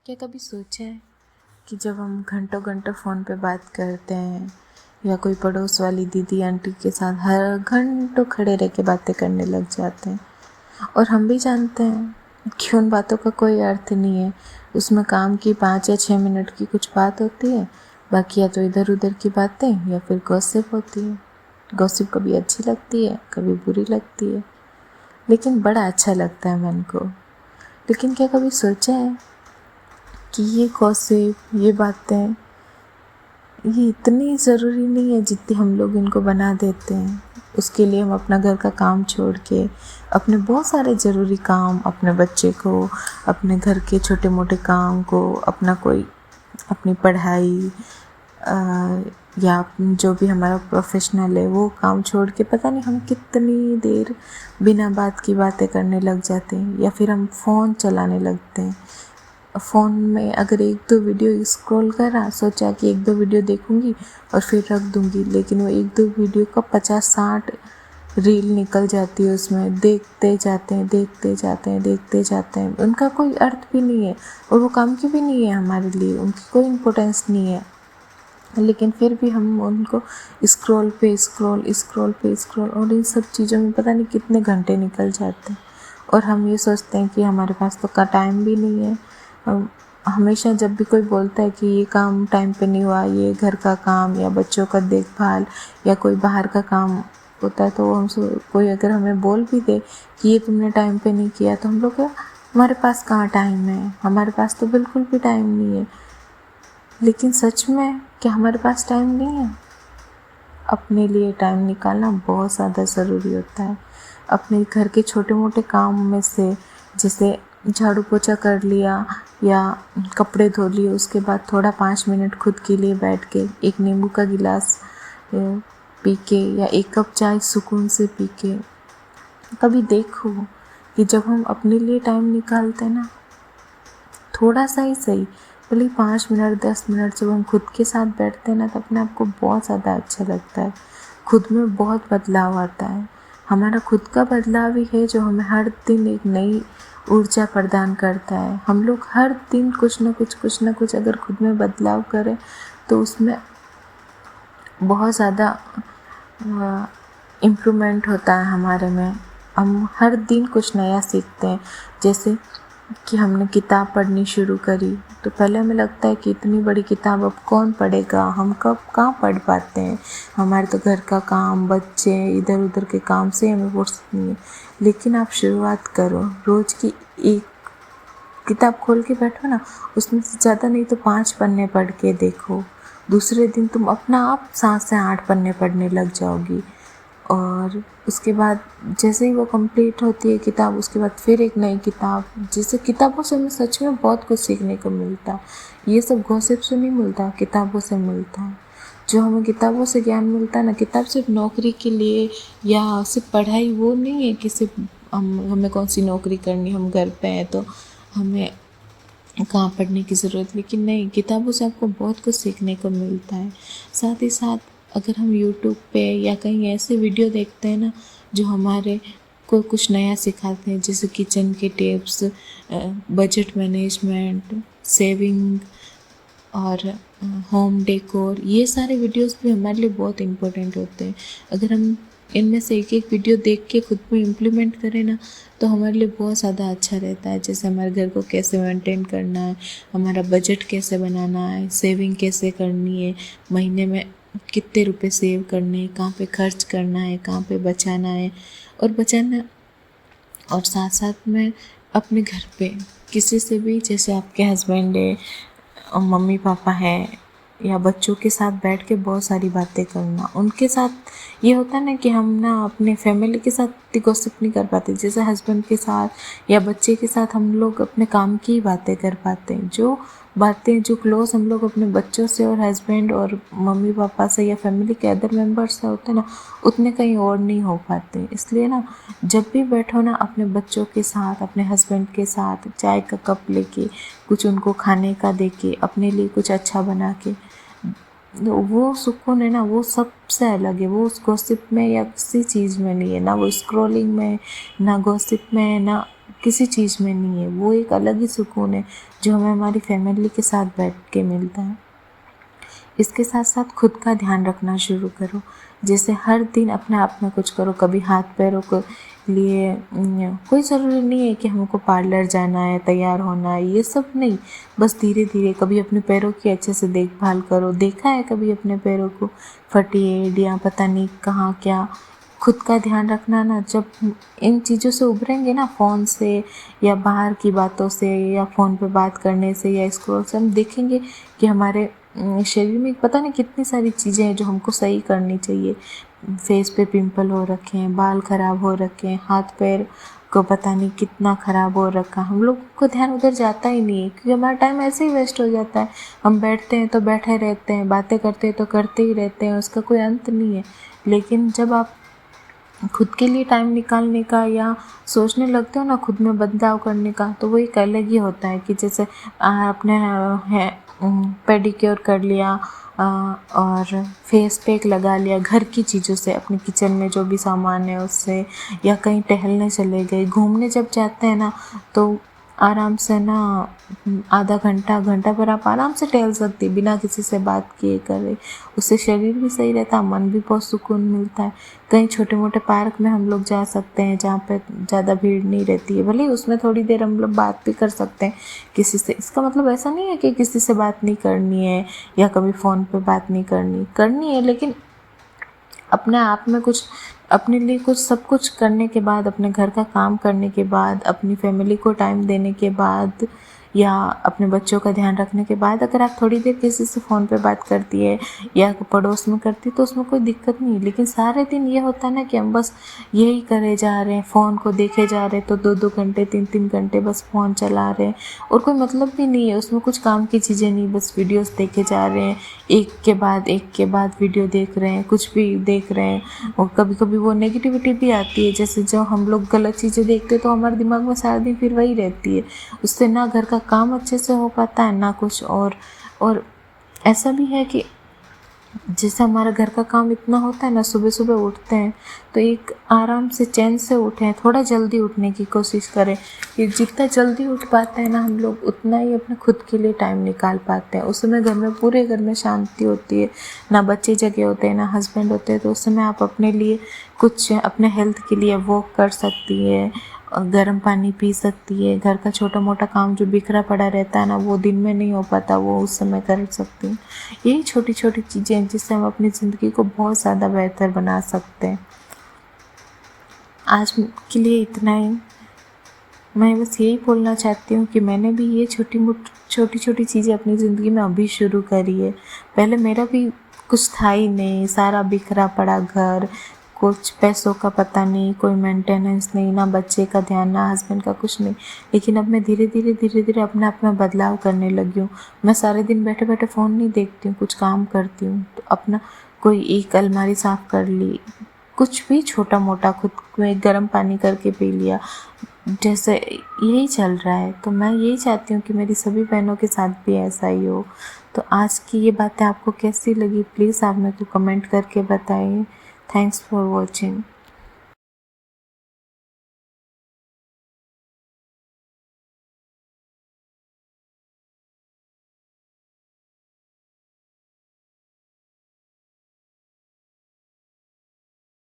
क्या कभी सोचा है कि जब हम घंटों घंटों फ़ोन पे बात करते हैं या कोई पड़ोस वाली दीदी आंटी के साथ हर घंटों खड़े रह के बातें करने लग जाते हैं, और हम भी जानते हैं कि उन बातों का कोई अर्थ नहीं है। उसमें काम की 5 या 6 मिनट की कुछ बात होती है, बाकी या तो इधर उधर की बातें या फिर गॉसिप होती है। गॉसिप कभी अच्छी लगती है, कभी बुरी लगती है, लेकिन बड़ा अच्छा लगता है मन को। लेकिन क्या कभी सोचा है कि ये गॉसिप, ये बातें, ये इतनी ज़रूरी नहीं है जितनी हम लोग इनको बना देते हैं। उसके लिए हम अपना घर का काम छोड़ के अपने बहुत सारे ज़रूरी काम, अपने बच्चे को, अपने घर के छोटे मोटे काम को, अपनी पढ़ाई या जो भी हमारा प्रोफेशनल है वो काम छोड़ के पता नहीं हम कितनी देर बिना बात की बातें करने लग जाते हैं, या फिर हम फ़ोन चलाने लगते हैं। फ़ोन में अगर 1-2 वीडियो स्क्रॉल करा, सोचा कि 1-2 वीडियो देखूंगी और फिर रख दूंगी, लेकिन वो 1-2 वीडियो का 50-60 रील निकल जाती है। उसमें देखते जाते हैं, उनका कोई अर्थ भी नहीं है और वो काम की भी नहीं है हमारे लिए, उनकी कोई इम्पोर्टेंस नहीं है। लेकिन फिर भी हम उनको स्क्रॉल और इन सब चीज़ों में पता नहीं कितने घंटे निकल जाते हैं। और हम ये सोचते हैं कि हमारे पास तो का टाइम भी नहीं है। हमेशा जब भी कोई बोलता है कि ये काम टाइम पे नहीं हुआ, ये घर का काम या बच्चों का देखभाल या कोई बाहर का काम होता है, तो कोई अगर हमें बोल भी दे कि ये तुमने टाइम पे नहीं किया, तो हम लोग हमारे पास कहाँ टाइम है, हमारे पास तो बिल्कुल भी टाइम नहीं है। लेकिन सच में क्या हमारे पास टाइम नहीं है? अपने लिए टाइम निकालना बहुत ज़्यादा ज़रूरी होता है। अपने घर के छोटे मोटे काम में से, जैसे झाड़ू पोछा कर लिया या कपड़े धो लिए, उसके बाद थोड़ा 5 मिनट खुद के लिए बैठ के एक नींबू का गिलास पी के या 1 कप चाय सुकून से पी के, कभी देखो कि जब हम अपने लिए टाइम निकालते हैं ना, थोड़ा सा ही सही, भले 5 मिनट 10 मिनट, जब हम खुद के साथ बैठते हैं ना, तो अपने आप को बहुत ज़्यादा अच्छा लगता है। खुद में बहुत बदलाव आता है। हमारा खुद का बदलाव ही है जो हमें हर दिन एक नई ऊर्जा प्रदान करता है। हम लोग हर दिन कुछ ना कुछ अगर खुद में बदलाव करें तो उसमें बहुत ज़्यादा इम्प्रूवमेंट होता है हमारे में। हम हर दिन कुछ नया सीखते हैं। जैसे कि हमने किताब पढ़नी शुरू करी, तो पहले हमें लगता है कि इतनी बड़ी किताब अब कौन पढ़ेगा, हम कब कहाँ पढ़ पाते हैं, हमारे तो घर का काम, बच्चे, इधर उधर के काम से हमें फुर्सत नहीं है। लेकिन आप शुरुआत करो, रोज़ की एक किताब खोल के बैठो ना, उसमें से ज़्यादा नहीं तो 5 पन्ने पढ़ के देखो। दूसरे दिन तुम अपना आप 7 से 8 पन्ने पढ़ने लग जाओगी। और उसके बाद जैसे ही वो कंप्लीट होती है किताब, उसके बाद फिर एक नई किताब। जैसे किताबों से हमें सच में बहुत कुछ सीखने को मिलता है। ये सब गॉसिप से नहीं मिलता, किताबों से मिलता है। जो हमें किताबों से ज्ञान मिलता है ना, किताब सिर्फ नौकरी के लिए या सिर्फ पढ़ाई वो नहीं है कि सिर्फ हमें कौन सी नौकरी करनी, हम घर पे हैं तो हमें कहाँ पढ़ने की ज़रूरत। लेकिन नहीं, किताबों से आपको बहुत कुछ सीखने को मिलता है। साथ ही साथ अगर हम यूट्यूब पे या कहीं ऐसे वीडियो देखते हैं ना जो हमारे को कुछ नया सिखाते हैं, जैसे किचन के टिप्स, बजट मैनेजमेंट, सेविंग और होम डेकोर, ये सारे वीडियोस भी हमारे लिए बहुत इम्पोर्टेंट होते हैं। अगर हम इनमें से एक वीडियो देख के खुद में इम्प्लीमेंट करें ना, तो हमारे लिए बहुत ज़्यादा अच्छा रहता है। जैसे हमारे घर को कैसे मेंटेन करना है, हमारा बजट कैसे बनाना है, सेविंग कैसे करनी है, महीने में कितने रुपए सेव करने हैं, कहाँ पे खर्च करना है, कहाँ पे बचाना है और साथ साथ में अपने घर पे किसी से भी, जैसे आपके हस्बैंड है, मम्मी पापा है या बच्चों के साथ बैठ के बहुत सारी बातें करना। उनके साथ ये होता है ना कि हम ना अपने फैमिली के साथ गॉसिप नहीं कर पाते, जैसे हस्बैंड के साथ या बच्चे के साथ हम लोग अपने काम की ही बातें कर पाते हैं। जो क्लोज हम लोग अपने बच्चों से और हस्बैंड और मम्मी पापा से या फैमिली के अदर मेंबर्स से होते हैं ना, उतने कहीं और नहीं हो पाते। इसलिए ना, जब भी बैठो ना अपने बच्चों के साथ, अपने हस्बैंड के साथ चाय का कप लेके, कुछ उनको खाने का दे के, अपने लिए कुछ अच्छा बना के, वो सुकून है ना, वो सबसे अलग है। वो उस गॉसिप में या किसी चीज़ में नहीं है, ना वो स्क्रॉलिंग में, ना गॉसिप में, ना किसी चीज़ में नहीं है। वो एक अलग ही सुकून है जो हमें हमारी फैमिली के साथ बैठ के मिलता है। इसके साथ साथ खुद का ध्यान रखना शुरू करो। जैसे हर दिन अपने आप में कुछ करो। कभी हाथ पैरों को लिए कोई ज़रूरी नहीं है कि हमको पार्लर जाना है, तैयार होना है, ये सब नहीं। बस धीरे धीरे कभी अपने पैरों की अच्छे से देखभाल करो। देखा है कभी अपने पैरों को फटी एड़ियाँ, पता नहीं कहाँ क्या। खुद का ध्यान रखना ना, जब इन चीज़ों से उभरेंगे ना, फ़ोन से या बाहर की बातों से या फ़ोन पे बात करने से या स्क्रॉल से, हम देखेंगे कि हमारे शरीर में पता नहीं कितनी सारी चीज़ें हैं जो हमको सही करनी चाहिए। फेस पे पिंपल हो रखे हैं, बाल ख़राब हो रखे हैं, हाथ पैर को पता नहीं कितना ख़राब हो रखा। हम लोग को ध्यान उधर जाता ही नहीं है क्योंकि हमारा टाइम ऐसे ही वेस्ट हो जाता है। हम बैठते हैं तो बैठे रहते हैं, बातें करते हैं तो करते ही रहते हैं, उसका कोई अंत नहीं है। लेकिन जब आप खुद के लिए टाइम निकालने का या सोचने लगते हो ना खुद में बदलाव करने का, तो वो एक अलग ही होता है कि जैसे आपने है पेडिक्योर कर लिया और फेस पैक लगा लिया घर की चीज़ों से, अपने किचन में जो भी सामान है उससे, या कहीं टहलने चले गए। घूमने जब जाते हैं ना तो आराम से ना आधा घंटा घंटा पर आप आराम से टहल सकते हैं बिना किसी से बात किए करे। उससे शरीर भी सही रहता है, मन भी बहुत सुकून मिलता है। कहीं छोटे मोटे पार्क में हम लोग जा सकते हैं जहाँ पे ज़्यादा भीड़ नहीं रहती है, भले ही उसमें थोड़ी देर हम लोग बात भी कर सकते हैं किसी से। इसका मतलब ऐसा नहीं है कि किसी से बात नहीं करनी है या कभी फ़ोन पे बात नहीं करनी है, लेकिन अपने आप में कुछ, अपने लिए कुछ, सब कुछ करने के बाद, अपने घर का काम करने के बाद, अपनी फैमिली को टाइम देने के बाद या अपने बच्चों का ध्यान रखने के बाद अगर आप थोड़ी देर किसी से फ़ोन पे बात करती है या पड़ोस में करती है तो उसमें कोई दिक्कत नहीं है। लेकिन सारे दिन ये होता है ना कि हम बस यही करे जा रहे हैं, फ़ोन को देखे जा रहे हैं, तो 2-2 घंटे 3-3 घंटे बस फ़ोन चला रहे हैं और कोई मतलब भी नहीं है उसमें, कुछ काम की चीज़ें नहीं, बस वीडियोस देखे जा रहे हैं, एक के बाद वीडियो देख रहे हैं, कुछ भी देख रहे हैं। और कभी कभी वो नेगेटिविटी भी आती है, जैसे जो हम लोग गलत चीज़ें देखते हैं तो हमारे दिमाग में सारा दिन फिर वही रहती है। उससे ना घर का काम अच्छे से हो पाता है ना कुछ और ऐसा भी है कि जैसे हमारा घर का काम इतना होता है ना, सुबह सुबह उठते हैं तो एक आराम से चैन से उठें, थोड़ा जल्दी उठने की कोशिश करें कि जितना जल्दी उठ पाते हैं ना हम लोग उतना ही अपने खुद के लिए टाइम निकाल पाते हैं। उस समय घर में, पूरे घर में शांति होती है, ना बच्चे जगे होते हैं ना हस्बैंड होते हैं, तो उस समय आप अपने लिए कुछ, अपने हेल्थ के लिए वॉक कर सकती है, गर्म पानी पी सकती है, घर का छोटा मोटा काम जो बिखरा पड़ा रहता है ना वो दिन में नहीं हो पाता वो उस समय कर सकती हैं। यही छोटी छोटी चीज़ें हैं जिससे हम अपनी ज़िंदगी को बहुत ज़्यादा बेहतर बना सकते हैं। आज के लिए इतना ही। मैं बस यही बोलना चाहती हूँ कि मैंने भी ये छोटी छोटी चीज़ें अपनी ज़िंदगी में अभी शुरू करी है। पहले मेरा भी कुछ था ही नहीं, सारा बिखरा पड़ा घर, कुछ पैसों का पता नहीं, कोई मेंटेनेंस नहीं, ना बच्चे का ध्यान, ना हस्बैंड का, कुछ नहीं। लेकिन अब मैं धीरे धीरे अपने आप में बदलाव करने लगी हूँ। मैं सारे दिन बैठे बैठे फ़ोन नहीं देखती हूँ, कुछ काम करती हूँ। तो अपना कोई एक अलमारी साफ़ कर ली, कुछ भी छोटा मोटा खुद में गर्म पानी करके पी लिया, जैसे यही चल रहा है। तो मैं यही चाहती हूँ कि मेरी सभी बहनों के साथ भी ऐसा ही हो। तो आज की ये बातें आपको कैसी लगी प्लीज़ आप मेरे को कमेंट करके बताइए। Thanks for watching.